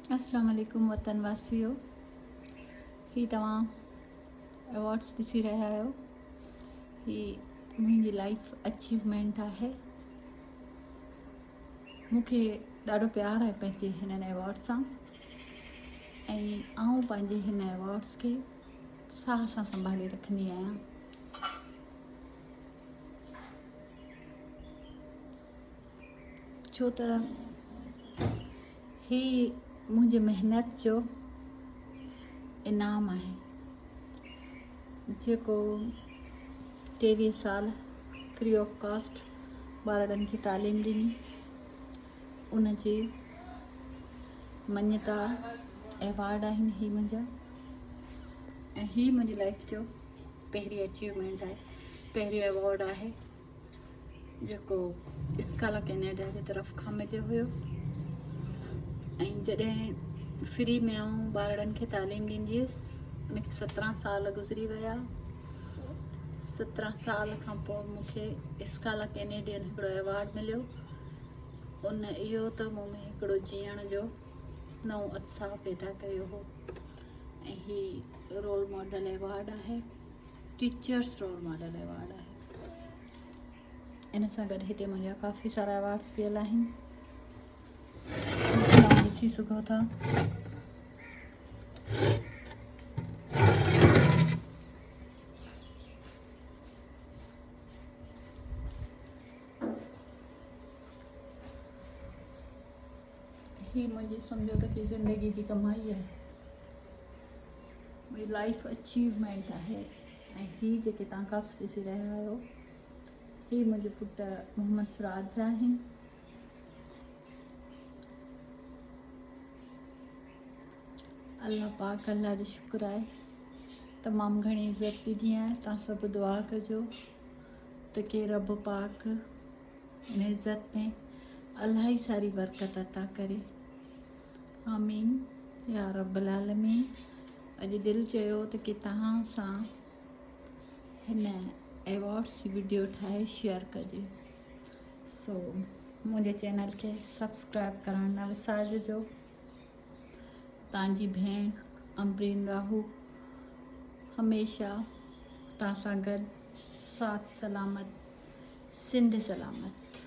अस्सलाम वालेकुम वतन वासियो। ही तव्हां अवॉर्ड्स ॾिसी रहिया आहियो। ही मुंहिंजी लाइफ अचीवमेंट आहे। मूंखे ॾाढो प्यार आहे पंहिंजे हिननि अवॉर्ड सां ऐं आउं पंहिंजे हिन अवॉर्ड्स खे साह सां संभाले रखंदी आहियां। छो त ही मुंहिंजे महिनत जो इनाम आहे, जेको 23 साल फ्री ऑफ कास्ट ॿारनि खे तालीम ॾिनी। उन जी मञता अवॉर्ड आहिनि ही मुंहिंजा, ऐं ही मुंहिंजी लाइफ जो पहिरीं अचीवमेंट आहे, पहिरियों अवॉर्ड आहे जेको स्काला कैनेडा जी तरफ़ खां मिलियो हुयो। ऐं जॾहिं फ्री में आऊं ॿारनि खे तालीम ॾींदी हुअसि, उनखे 17 साल गुज़री विया। 17 साल खां पोइ मूंखे स्काला कैनेडियन हिकिड़ो अवॉर्ड मिलियो। उन इहो त मूं में हिकिड़ो जीअण जो नओं उत्साह पैदा कयो हो। ऐं ही रोल मॉडल अवॉर्ड आहे, टीचर्स रोल मॉडल अवॉर्ड आहे। इन सां गॾु हिते मुंहिंजा काफ़ी सारा अवॉर्ड्स पियल आहिनि, तव्हां ॾिसी सघो था। ही मुंहिंजी सम्झो त कि ज़िंदगी जी कमाई आहे, मुंहिंजी लाइफ अचीवमेंट आहे। ऐं ही जेके तव्हां कप्स ॾिसी रहिया आहियो, ही मुंहिंजे पुटु मोहम्मद सिराज जा आहिनि। अल्लाह पाक अल्लाह जो शुक्र आहे, तमामु घणी इज़त ॾिनी आहे। तव्हां सभु दुआ कजो त के रब पाक इन इज़त में इलाही सारी बरकत अता करे। आमीन या रब्बल आलमीन। अॼु दिलि चयो त कि तव्हां सां हिन अवॉर्ड्स जी वीडियो ठाहे शेयर कजे। सो मुंहिंजे चैनल खे सब्सक्राइब करणु न विसारिजो। तव्हांजी भेण अमरीन राहू हमेशह तव्हां सां गॾु, साथ सलामत, सिंध सलामत।